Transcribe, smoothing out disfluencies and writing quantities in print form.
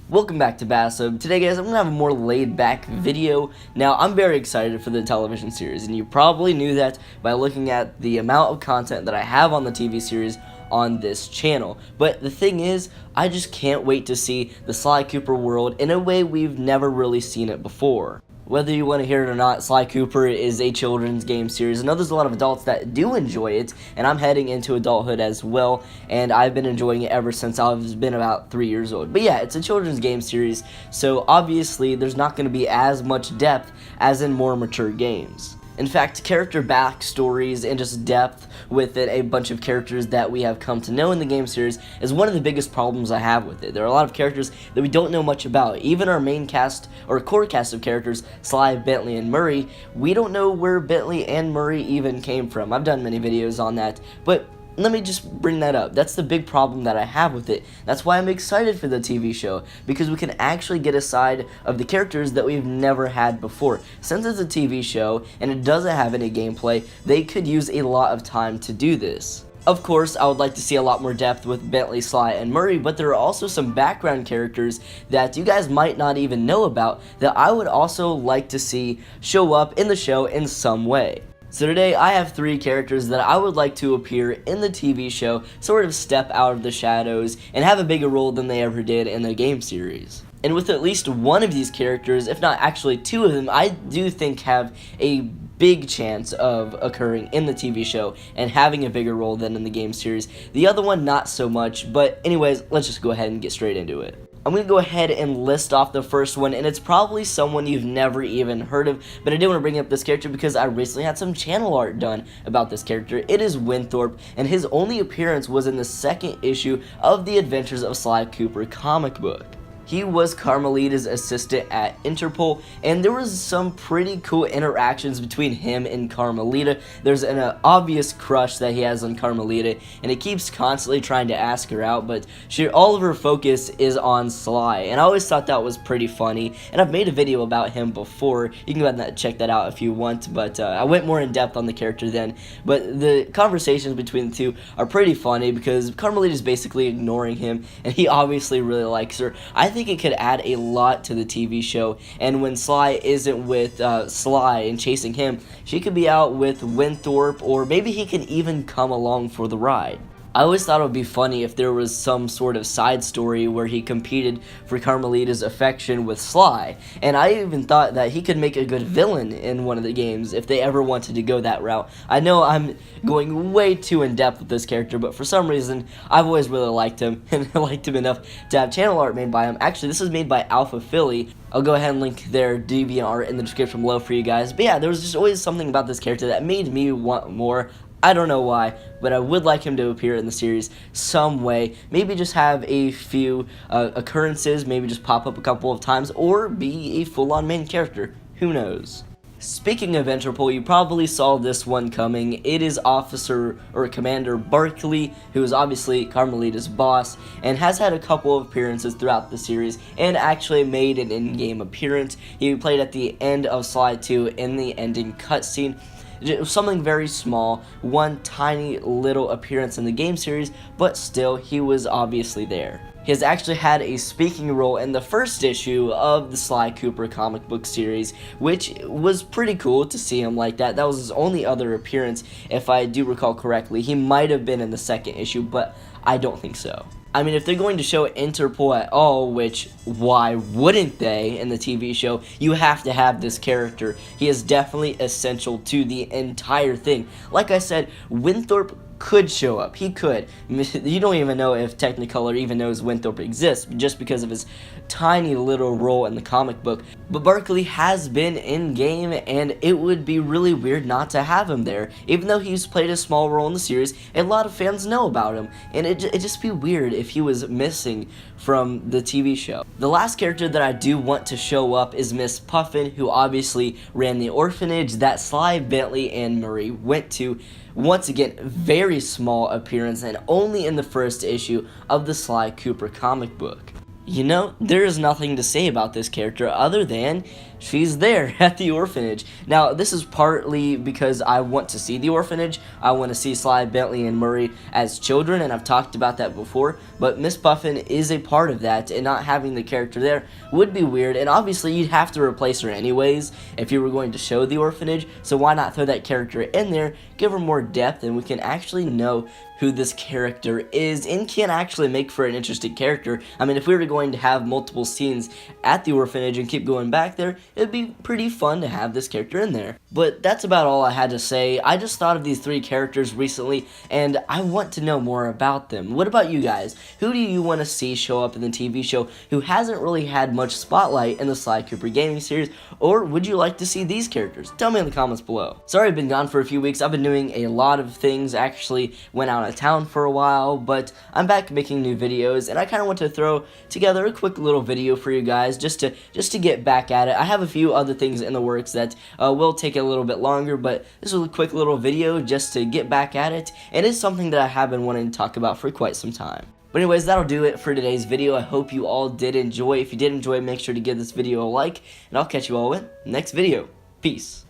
Welcome back to Bassub. Today guys, I'm going to have a more laid back video. Now, I'm very excited for the television series, and you probably knew that by looking at the amount of content that I have on the TV series on this channel. But the thing is, I just can't wait to see the Sly Cooper world in a way we've never really seen it before. Whether you want to hear it or not, Sly Cooper is a children's game series. I know there's a lot of adults that do enjoy it, and I'm heading into adulthood as well, and I've been enjoying it ever since I've been about 3 years old. But yeah, it's a children's game series, so obviously there's not going to be as much depth as in more mature games. In fact, character backstories and just depth within a bunch of characters that we have come to know in the game series is one of the biggest problems I have with it. There are a lot of characters that we don't know much about. Even our main cast, or core cast of characters, Sly, Bentley, and Murray, we don't know where Bentley and Murray even came from. I've done many videos on that, but let me just bring that up. That's the big problem that I have with it. That's why I'm excited for the TV show, because we can actually get a side of the characters that we've never had before. Since it's a TV show and it doesn't have any gameplay, they could use a lot of time to do this. Of course, I would like to see a lot more depth with Bentley, Sly, and Murray, but there are also some background characters that you guys might not even know about that I would also like to see show up in the show in some way. So today I have 3 characters that I would like to appear in the TV show, sort of step out of the shadows, and have a bigger role than they ever did in the game series. And with at least one of these characters, if not actually 2 of them, I do think have a big chance of occurring in the TV show and having a bigger role than in the game series. The other one, not so much, but anyways, let's just go ahead and get straight into it. I'm going to go ahead and list off the first one, and it's probably someone you've never even heard of, but I did want to bring up this character because I recently had some channel art done about this character. It is Winthorpe, and his only appearance was in the 2nd issue of the Adventures of Sly Cooper comic book. He was Carmelita's assistant at Interpol, and there was some pretty cool interactions between him and Carmelita. There's an obvious crush that he has on Carmelita, and he keeps constantly trying to ask her out, but all of her focus is on Sly, and I always thought that was pretty funny, and I've made a video about him before. You can go ahead and check that out if you want, but I went more in depth on the character then, but the conversations between the two are pretty funny because Carmelita is basically ignoring him, and he obviously really likes her. I think it could add a lot to the TV show, and when Sly isn't with Sly and chasing him, she could be out with Winthorpe, or maybe he can even come along for the ride. I always thought it would be funny if there was some sort of side story where he competed for Carmelita's affection with Sly, and I even thought that he could make a good villain in one of the games if they ever wanted to go that route. I know I'm going way too in-depth with this character, but for some reason, I've always really liked him, and I liked him enough to have channel art made by him. Actually, this is made by Alpha Philly. I'll go ahead and link their DeviantArt in the description below for you guys. But yeah, there was just always something about this character that made me want more. I don't know why, but I would like him to appear in the series some way. Maybe just have a few occurrences, maybe just pop up a couple of times, or be a full-on main character. Who knows? Speaking of Interpol, you probably saw this one coming. It is Officer or Commander Barkley, who is obviously Carmelita's boss, and has had a couple of appearances throughout the series, and actually made an in-game appearance. He played at the end of Sly 2 in the ending cutscene. Something very small, one tiny little appearance in the game series, but still, he was obviously there. He has actually had a speaking role in the 1st issue of the Sly Cooper comic book series, which was pretty cool to see him like that. That was his only other appearance, if I do recall correctly. He might have been in the 2nd issue, but I don't think so. I mean, if they're going to show Interpol at all, which why wouldn't they in the TV show, you have to have this character. He is definitely essential to the entire thing. Like I said, Winthorpe could show up. He could. You don't even know if Technicolor even knows Winthorpe exists, just because of his tiny little role in the comic book. But Barkley has been in-game, and it would be really weird not to have him there. Even though he's played a small role in the series, a lot of fans know about him, and it'd just be weird if he was missing from the TV show. The last character that I do want to show up is Miss Puffin, who obviously ran the orphanage that Sly, Bentley, and Murray went to. Once again, very small appearance, and only in the 1st issue of the Sly Cooper comic book. You know, there is nothing to say about this character other than she's there at the orphanage. Now, this is partly because I want to see the orphanage. I want to see Sly, Bentley, and Murray as children, and I've talked about that before. But Miss Puffin is a part of that, and not having the character there would be weird. And obviously, you'd have to replace her anyways if you were going to show the orphanage. So why not throw that character in there, give her more depth, and we can actually know who this character is and can actually make for an interesting character. I mean, if we were going to have multiple scenes at the orphanage and keep going back there, it'd be pretty fun to have this character in there. But that's about all I had to say. I just thought of these 3 characters recently, and I want to know more about them. What about you guys? Who do you want to see show up in the TV show who hasn't really had much spotlight in the Sly Cooper gaming series, or would you like to see these characters? Tell me in the comments below. Sorry I've been gone for a few weeks. I've been doing a lot of things. Actually went out of town for a while, but I'm back making new videos, and I kind of want to throw together a quick little video for you guys just to get back at it. I have a few other things in the works that will take a little bit longer, but this was a quick little video just to get back at it, and it's something that I have been wanting to talk about for quite some time. But anyways, that'll do it for today's video. I hope you all did enjoy. If you did enjoy, make sure to give this video a like, and I'll catch you all in the next video. Peace.